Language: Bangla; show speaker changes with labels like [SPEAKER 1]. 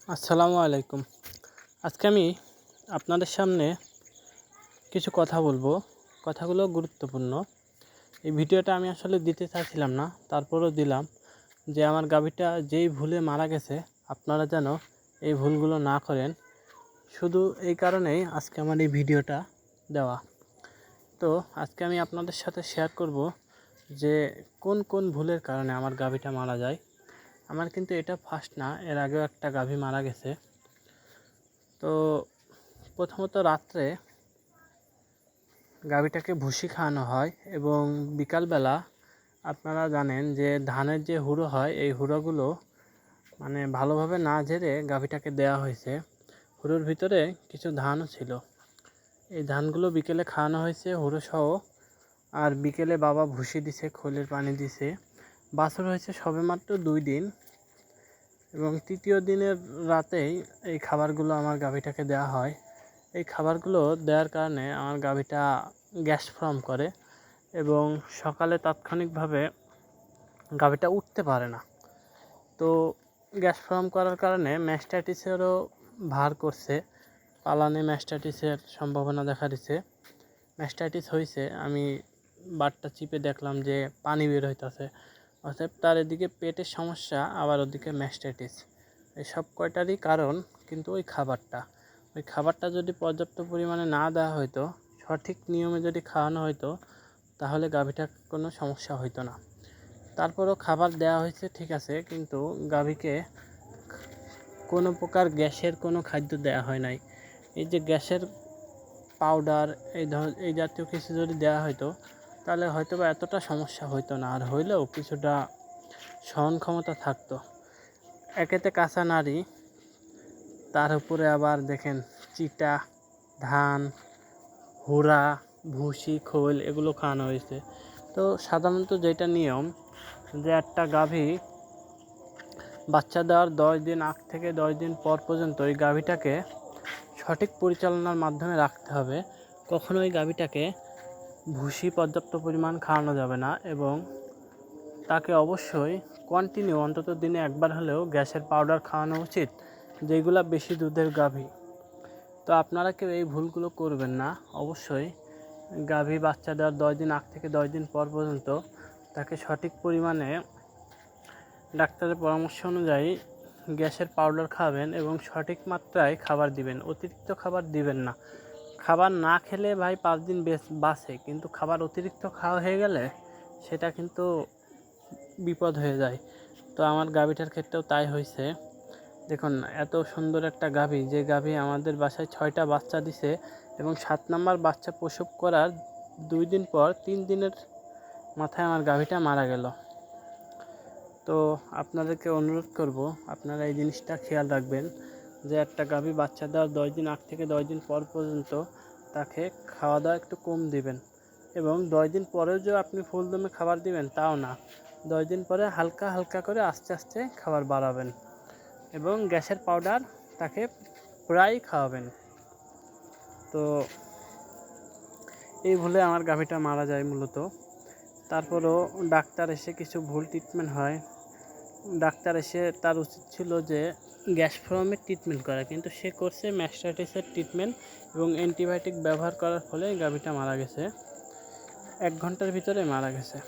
[SPEAKER 1] আসসালামু আলাইকুম। আজকে আমি আপনাদের সামনে কিছু কথা বলবো। কথাগুলো গুরুত্বপূর্ণ। এই ভিডিওটা আমি আসলে দিতে চাইছিলাম না, তারপরেও দিলাম যে আমার গাভীটা যেই ভুলে মারা গেছে আপনারা যেন এই ভুলগুলো না করেন। শুধু এই কারণেই আজকে আমার এই ভিডিওটা দেওয়া। তো আজকে আমি আপনাদের সাথে শেয়ার করব যে কোন কোন ভুলের কারণে আমার গাভীটা মারা যায়। আমার কিন্তু এটা ফার্স্ট না, এর আগেও একটা গাভী মারা গেছে। তো প্রথমত রাত্রে গাভীটাকে ভুসি খাওয়ানো হয় এবং বিকালবেলা আপনারা জানেন যে ধানের যে হুড়ো হয়, এই হুড়োগুলো মানে ভালোভাবে না ঝেড়ে গাভীটাকে দেওয়া হয়েছে। হুড়োর ভিতরে কিছু ধানও ছিল, এই ধানগুলো বিকেলে খাওয়ানো হয়েছে হুড়ো সহ। আর বিকেলে বাবা ভুসি দিছে, খোলের পানি দিছে। বাছুর হয়েছে সবেমাত্র 2 দিন এবং তৃতীয় দিনের রাতেই এই খাবারগুলো আমার গাভীটাকে দেওয়া হয়। এই খাবারগুলো দেওয়ার কারণে আমার গাভীটা গ্যাস ফর্ম করে এবং সকালে তাৎক্ষণিকভাবে গাভীটা উঠতে পারে না। তো গ্যাস ফর্ম করার কারণে ম্যাস্টাইটিসেরও ভার করছে, পালানে ম্যাস্টাইটিসের সম্ভাবনা দেখা দিচ্ছে। ম্যাস্টাইটিস হয়েছে, আমি বাটটা চিপে দেখলাম যে পানি বের হইতেছে, অর্থাৎ তার এদিকে পেটের সমস্যা, আবার ওদিকে ম্যাস্টাইটিস। এই সব কয়টারই কারণ কিন্তু ওই খাবারটা যদি পর্যাপ্ত পরিমাণে না দেওয়া হতো, সঠিক নিয়মে যদি খাওয়ানো হতো, তাহলে গাভীটার কোনো সমস্যা হতো না। তারপরও খাবার দেওয়া হয়েছে ঠিক আছে, কিন্তু গাভীকে কোনো প্রকার গ্যাসের কোনো খাদ্য দেওয়া হয় নাই। এই যে গ্যাসের পাউডার এই জাতীয় কিছু যদি দেওয়া হতো, তাহলে হয়তো বা এতটা সমস্যা হতো না, আর হইলেও কিছুটা সহন ক্ষমতা থাকতো। একেতে কাঁচা নাড়ি, তার উপরে আবার দেখেন চিটা, ধান, হুড়া, ভুসি, খোল এগুলো খাওয়ানো হয়েছে। তো সাধারণত যেটা নিয়ম, যে একটা গাভী বাচ্চা দেওয়ার 10 দিন আগ থেকে 10 দিন পর পর্যন্ত এই গাভীটাকে সঠিক পরিচালনার মাধ্যমে রাখতে হবে। কখনোই গাভীটাকে ভুসি পর্যাপ্ত পরিমাণ খাওয়ানো যাবে না এবং তাকে অবশ্যই কন্টিনিউ অন্তত দিনে একবার হলেও গ্যাসের পাউডার খাওয়ানো উচিত, যেগুলো বেশি দুধের গাভী। তো আপনারা কেউ এই ভুলগুলো করবেন না। অবশ্যই গাভী বাচ্চা দেওয়ার 10 দিন আগ থেকে 10 দিন পর পর্যন্ত তাকে সঠিক পরিমাণে ডাক্তারের পরামর্শ অনুযায়ী গ্যাসের পাউডার খাবেন এবং সঠিক মাত্রায় খাবার দিবেন। অতিরিক্ত খাবার দিবেন না। খাবার না খেলে ভাই 5 দিন বাঁচে, কিন্তু খাবার অতিরিক্ত খাওয়া হয়ে গেলে সেটা কিন্তু বিপদ হয়ে যায়। তো আমার গাভীটার ক্ষেত্রেও তাই হয়েছে। দেখুন, এত সুন্দর একটা গাভী, যে গাভী আমাদের বাসায় 6টা বাচ্চা দিছে এবং 7 নম্বর বাচ্চা প্রসব করার 2 দিন পর 3 দিনের মাথায় আমার গাভীটা মারা গেল। তো আপনাদেরকে অনুরোধ করব, আপনারা এই জিনিসটা খেয়াল রাখবেন যে একটা গাভী বাচ্চা দেওয়ার 10 দিন আগ থেকে 10 দিন পর পর্যন্ত তাকে খাওয়া দাওয়া একটু কম দিবেন এবং 10 দিন পরেও যে আপনি ফুল দমে খাবার দিবেন তাও না। 10 দিন পরে হালকা হালকা করে আস্তে আস্তে খাবার বাড়াবেন এবং গ্যাসের পাউডার তাকে প্রায় খাওয়াবেন। তো এই ভুলে আমার গাভীটা মারা যায় মূলত। তারপরও ডাক্তার এসে কিছু ভুল ট্রিটমেন্ট হয়। ডাক্তার এসে তার উচিত ছিল যে গ্যাস ফর্মের ট্রিটমেন্ট করা, কিন্তু সে করছে ম্যাস্টাইটিসের ট্রিটমেন্ট এবং অ্যান্টিবায়োটিক ব্যবহার করার ফলে গাভীটা মারা গেছে। 1 ঘন্টার ভিতরে মারা গেছে।